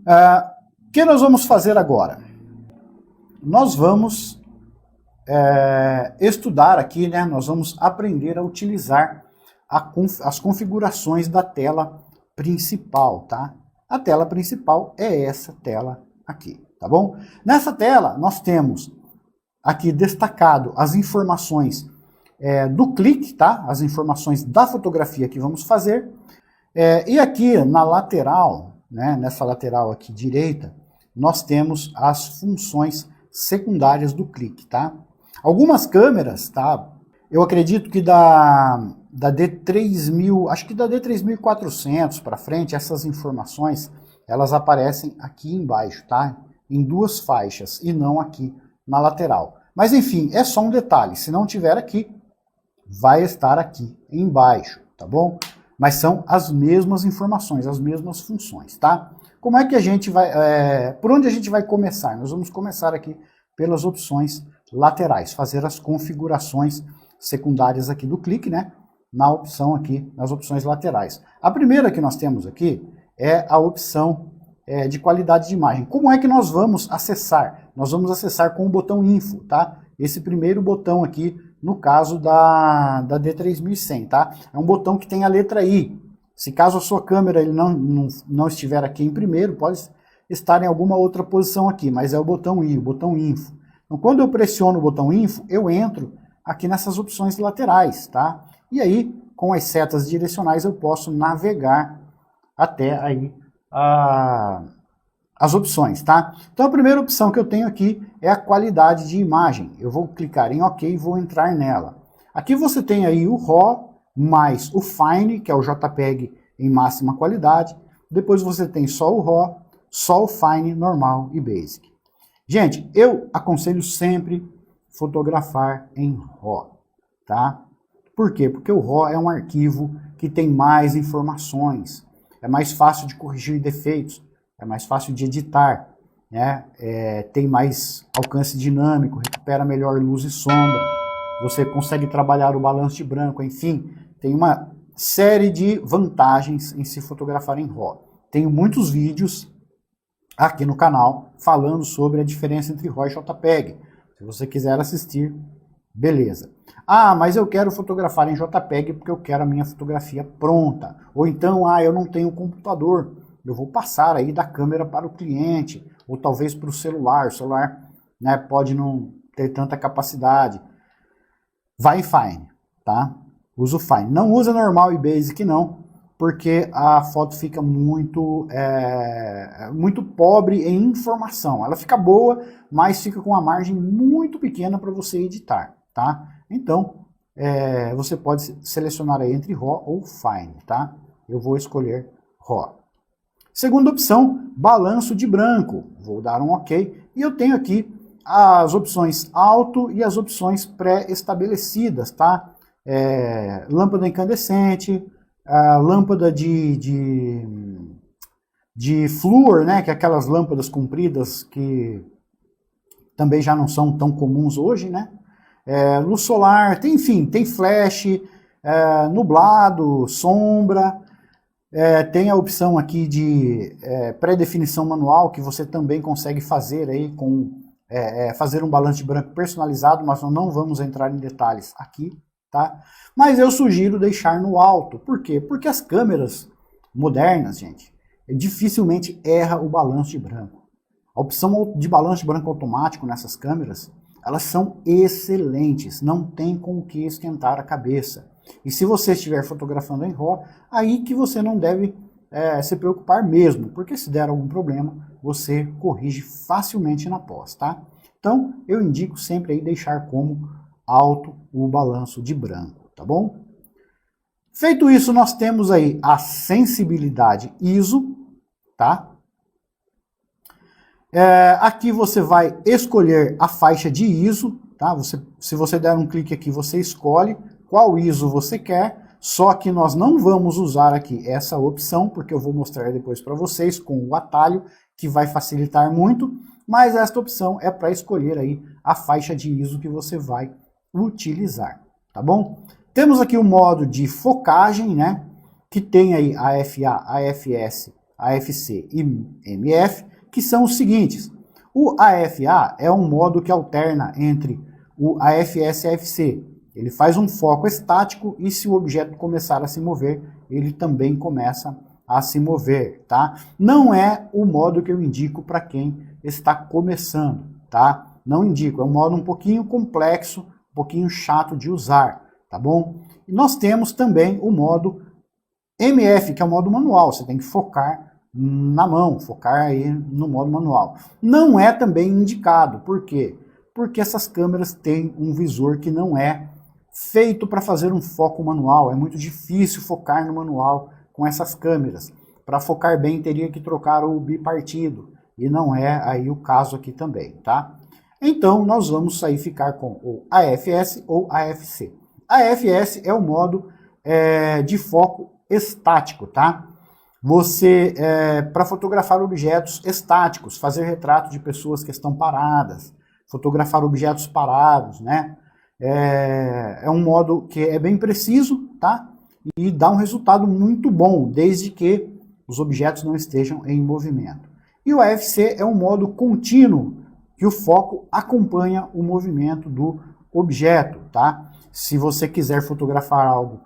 O que nós vamos fazer agora? Nós vamos estudar aqui, né? Nós vamos aprender a utilizar as configurações da tela principal, tá? A tela principal é essa tela aqui, tá bom? Nessa tela nós temos aqui destacado as informações do clique, tá? As informações da fotografia que vamos fazer. E aqui na lateral, né, nessa lateral aqui direita, nós temos as funções secundárias do clique, tá? Algumas câmeras, tá? Eu acredito que da D3000, acho que da D3400 para frente, essas informações, elas aparecem aqui embaixo, tá? Em duas faixas e não aqui na lateral. Mas enfim, é só um detalhe, se não tiver aqui, vai estar aqui embaixo, tá bom? Mas são as mesmas informações, as mesmas funções, tá? Como é que a gente vai... por onde a gente vai começar? Nós vamos começar aqui pelas opções laterais, fazer as configurações secundárias aqui do clique, né? Na opção aqui, nas opções laterais. A primeira que nós temos aqui é a opção de qualidade de imagem. Como é que nós vamos acessar? Nós vamos acessar com o botão Info, tá? Esse primeiro botão aqui, no caso da D3100, tá? É um botão que tem a letra I. Se caso a sua câmera ele não estiver aqui em primeiro, pode estar em alguma outra posição aqui, mas é o botão I, o botão Info. Então, quando eu pressiono o botão Info, eu entro aqui nessas opções laterais, tá? E aí, com as setas direcionais, eu posso navegar até aí as opções, tá? Então, a primeira opção que eu tenho aqui é a qualidade de imagem. Eu vou clicar em OK e vou entrar nela. Aqui você tem aí o RAW mais o Fine, que é o JPEG em máxima qualidade. Depois você tem só o RAW, só o Fine, normal e Basic. Gente, eu aconselho sempre fotografar em RAW, tá? Por quê? Porque o RAW é um arquivo que tem mais informações, é mais fácil de corrigir defeitos, é mais fácil de editar, né? Tem mais alcance dinâmico, recupera melhor luz e sombra, você consegue trabalhar o balanço de branco, enfim, tem uma série de vantagens em se fotografar em RAW. Tenho muitos vídeos aqui no canal falando sobre a diferença entre RAW e JPEG. Se você quiser assistir, beleza. Ah, mas eu quero fotografar em JPEG porque eu quero a minha fotografia pronta. Ou então, eu não tenho computador. Eu vou passar aí da câmera para o cliente, ou talvez para o celular. O celular, né, pode não ter tanta capacidade. Vai em Fine, tá? Usa o Fine. Não usa normal e Basic não, porque a foto fica muito pobre em informação. Ela fica boa, mas fica com uma margem muito pequena para você editar, tá? Então, você pode selecionar aí entre RAW ou Fine, tá? Eu vou escolher RAW. Segunda opção, balanço de branco. Vou dar um OK. E eu tenho aqui as opções auto e as opções pré-estabelecidas, tá? Lâmpada incandescente, a lâmpada de flúor, né, que é aquelas lâmpadas compridas que também já não são tão comuns hoje, né? Luz solar, enfim, tem flash, nublado, sombra, tem a opção aqui de pré-definição manual, que você também consegue fazer aí fazer um balanço de branco personalizado, mas nós não vamos entrar em detalhes aqui, tá? Mas eu sugiro deixar no alto. Por quê? Porque as câmeras modernas, gente, dificilmente erra o balanço de branco. A opção de balanço de branco automático nessas câmeras, elas são excelentes, não tem com o que esquentar a cabeça. E se você estiver fotografando em RAW, aí que você não deve se preocupar mesmo, porque se der algum problema, você corrige facilmente na pós, tá? Então, eu indico sempre aí deixar como alto o balanço de branco, tá bom? Feito isso, nós temos aí a sensibilidade ISO, tá? Aqui você vai escolher a faixa de ISO, tá? Se você der um clique aqui, você escolhe qual ISO você quer, só que nós não vamos usar aqui essa opção, porque eu vou mostrar depois para vocês com o atalho, que vai facilitar muito, mas esta opção é para escolher aí a faixa de ISO que você vai utilizar, tá bom? Temos aqui o modo de focagem, né? Que tem aí a AFA, AFS, AFC e MF, que são os seguintes. O AFA é um modo que alterna entre o AFS e AFC. Ele faz um foco estático e se o objeto começar a se mover, ele também começa a se mover, tá? Não é o modo que eu indico para quem está começando, tá? Não indico, é um modo um pouquinho complexo, um pouquinho chato de usar, tá bom? E nós temos também o modo MF, que é o modo manual, você tem que focar na mão, focar aí no modo manual. Não é também indicado, por quê? Porque essas câmeras têm um visor que não é feito para fazer um foco manual, é muito difícil focar no manual com essas câmeras. Para focar bem teria que trocar o bipartido, e não é aí o caso aqui também, tá? Então nós vamos aí ficar com o AFS ou AFC. AFS é o modo de foco estático, tá? Você, para fotografar objetos estáticos, fazer retrato de pessoas que estão paradas, fotografar objetos parados, né? É um modo que é bem preciso, tá? E dá um resultado muito bom, desde que os objetos não estejam em movimento. E o AFC é um modo contínuo, que o foco acompanha o movimento do objeto, tá? Se você quiser fotografar algo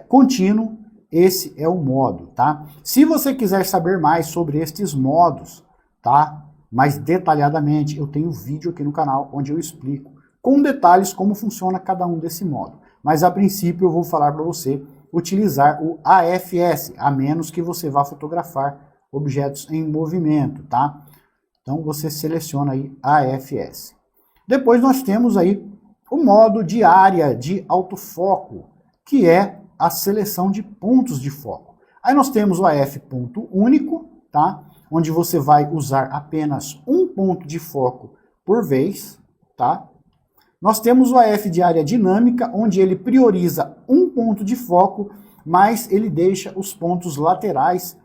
contínuo, esse é o modo, tá? Se você quiser saber mais sobre estes modos, tá? Mais detalhadamente, eu tenho um vídeo aqui no canal onde eu explico com detalhes como funciona cada um desse modo. Mas a princípio eu vou falar para você utilizar o AFS, a menos que você vá fotografar objetos em movimento, tá? Então você seleciona aí AFS. Depois nós temos aí o modo de área de autofoco, que é a seleção de pontos de foco. Aí nós temos o AF ponto único, tá? Onde você vai usar apenas um ponto de foco por vez, tá? Nós temos o AF de área dinâmica, onde ele prioriza um ponto de foco, mas ele deixa os pontos laterais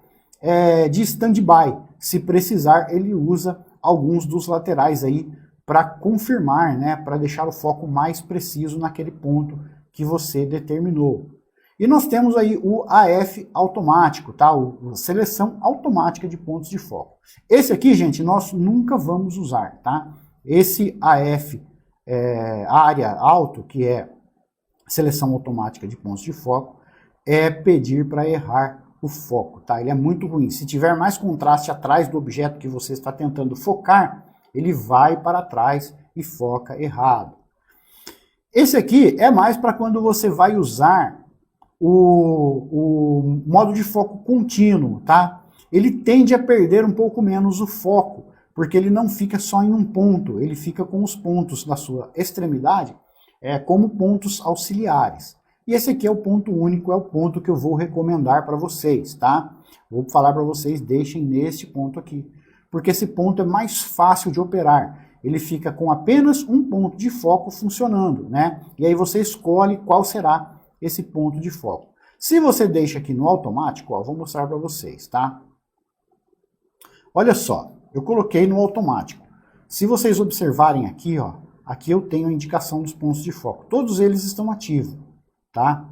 de stand-by. Se precisar, ele usa alguns dos laterais aí para confirmar, né, para deixar o foco mais preciso naquele ponto que você determinou. E nós temos aí o AF automático, tá? A seleção automática de pontos de foco. Esse aqui, gente, nós nunca vamos usar, tá? Esse AF área alto, que é seleção automática de pontos de foco, é pedir para errar o foco, tá? Ele é muito ruim. Se tiver mais contraste atrás do objeto que você está tentando focar, ele vai para trás e foca errado. Esse aqui é mais para quando você vai usar o modo de foco contínuo, tá? Ele tende a perder um pouco menos o foco, porque ele não fica só em um ponto, ele fica com os pontos da sua extremidade como pontos auxiliares. E esse aqui é o ponto único, é o ponto que eu vou recomendar para vocês, tá? Vou falar para vocês, deixem nesse ponto aqui, porque esse ponto é mais fácil de operar. Ele fica com apenas um ponto de foco funcionando, né? E aí você escolhe qual será esse ponto de foco. Se você deixa aqui no automático, ó, vou mostrar para vocês, tá? Olha só, eu coloquei no automático. Se vocês observarem aqui, ó, aqui eu tenho a indicação dos pontos de foco. Todos eles estão ativos, tá?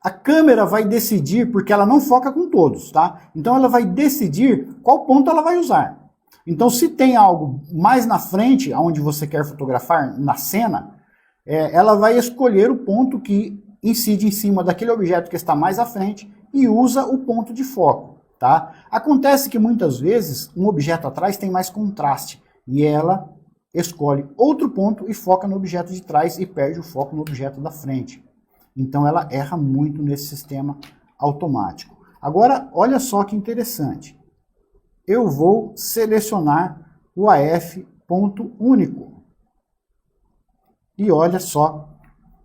A câmera vai decidir, porque ela não foca com todos, tá? Então ela vai decidir qual ponto ela vai usar. Então se tem algo mais na frente, onde você quer fotografar na cena, ela vai escolher o ponto que incide em cima daquele objeto que está mais à frente e usa o ponto de foco, tá? Acontece que muitas vezes um objeto atrás tem mais contraste e ela escolhe outro ponto e foca no objeto de trás e perde o foco no objeto da frente. Então ela erra muito nesse sistema automático. Agora, olha só que interessante. Eu vou selecionar o AF ponto único. E olha só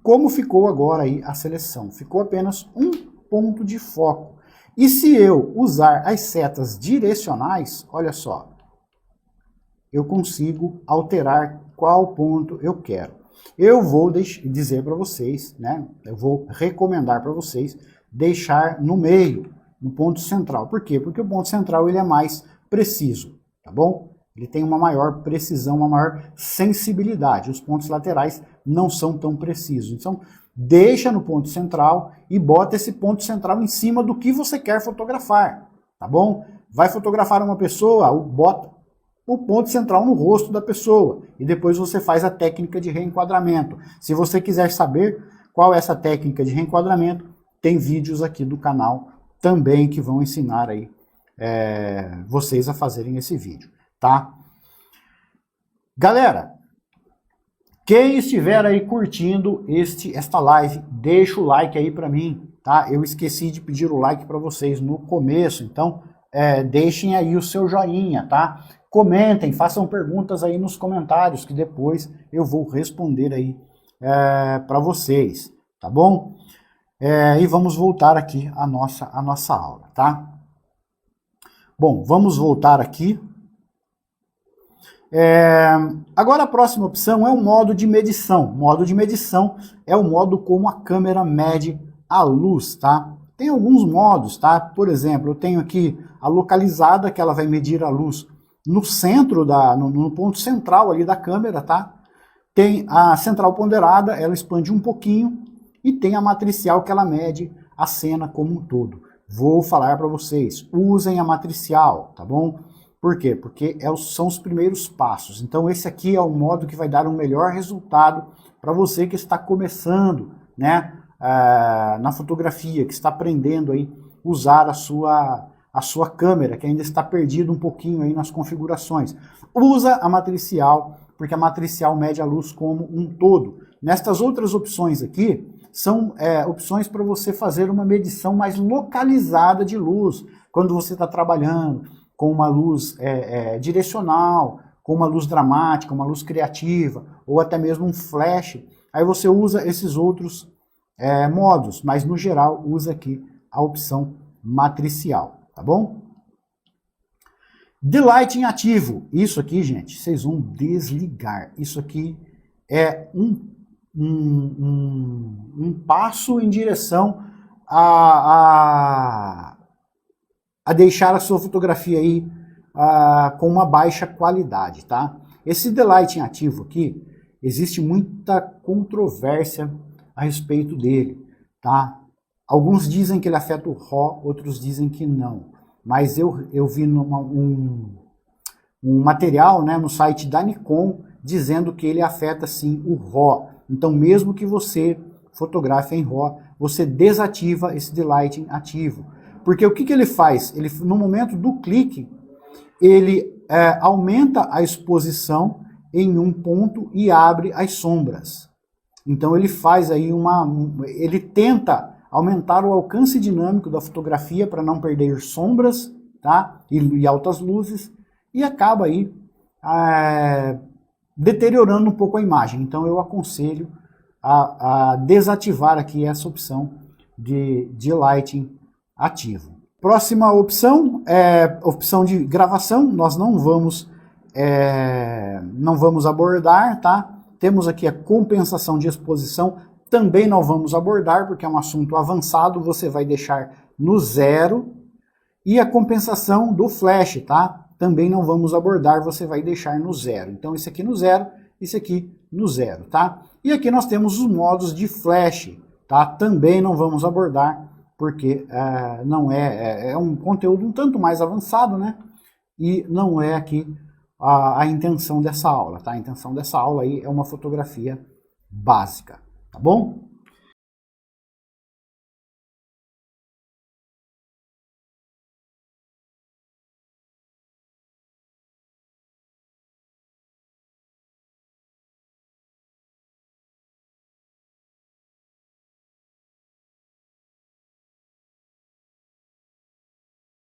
como ficou agora aí a seleção. Ficou apenas um ponto de foco. E se eu usar as setas direcionais, olha só, eu consigo alterar qual ponto eu quero. Eu vou dizer para vocês, né? Eu vou recomendar para vocês deixar no meio, no ponto central. Por quê? Porque o ponto central ele é mais preciso, tá bom? Ele tem uma maior precisão, uma maior sensibilidade. Os pontos laterais não são tão precisos. Então, deixa no ponto central e bota esse ponto central em cima do que você quer fotografar, tá bom? vai fotografar uma pessoa, bota o ponto central no rosto da pessoa e depois você faz a técnica de reenquadramento. Se você quiser saber qual é essa técnica de reenquadramento, tem vídeos aqui do canal também que vão ensinar aí vocês a fazerem esse vídeo, tá? Galera, quem estiver aí curtindo esta live, deixa o like aí para mim, tá? Eu esqueci de pedir o like para vocês no começo, então deixem aí o seu joinha, tá? Comentem, façam perguntas aí nos comentários que depois eu vou responder aí para vocês, tá bom? E vamos voltar aqui à nossa aula, tá? Bom, vamos voltar aqui. Agora a próxima opção é o modo de medição. O modo de medição é o modo como a câmera mede a luz, tá? Tem alguns modos, tá? Por exemplo, eu tenho aqui a localizada, que ela vai medir a luz no centro, no ponto central ali da câmera, tá? Tem a central ponderada, ela expande um pouquinho, e tem a matricial, que ela mede a cena como um todo. Vou falar para vocês, usem a matricial, tá bom? Por quê? Porque são os primeiros passos. Então esse aqui é o modo que vai dar um melhor resultado para você que está começando, né, na fotografia, que está aprendendo aí usar a sua câmera, que ainda está perdido um pouquinho aí nas configurações. Usa a matricial, porque a matricial mede a luz como um todo. Nestas outras opções aqui, são opções para você fazer uma medição mais localizada de luz, quando você está trabalhando com uma luz direcional, com uma luz dramática, uma luz criativa, ou até mesmo um flash. Aí você usa esses outros modos, mas no geral usa aqui a opção matricial, tá bom? Delighting ativo. Isso aqui, gente, vocês vão desligar. Isso aqui é um passo em direção a deixar a sua fotografia aí com uma baixa qualidade, tá? Esse delighting ativo aqui, existe muita controvérsia a respeito dele, tá? Alguns dizem que ele afeta o RAW, outros dizem que não. Mas eu vi um material, né, no site da Nikon dizendo que ele afeta sim o RAW. Então mesmo que você fotografe em RAW, você desativa esse delighting ativo. Porque o que ele faz? Ele, no momento do clique, ele aumenta a exposição em um ponto e abre as sombras. Então ele faz aí ele tenta aumentar o alcance dinâmico da fotografia para não perder sombras, tá? E altas luzes, e acaba aí deteriorando um pouco a imagem. Então eu aconselho a desativar aqui essa opção de lighting ativo. Próxima opção é opção de gravação. Nós não vamos abordar, tá? Temos aqui a compensação de exposição, também não vamos abordar, porque é um assunto avançado, você vai deixar no 0. E a compensação do flash, tá? Também não vamos abordar, você vai deixar no 0. Então esse aqui no 0, esse aqui no 0, tá? E aqui nós temos os modos de flash, tá? Também não vamos abordar, porque não é um conteúdo um tanto mais avançado, né? E não é aqui a intenção dessa aula, tá? A intenção dessa aula aí é uma fotografia básica, tá bom?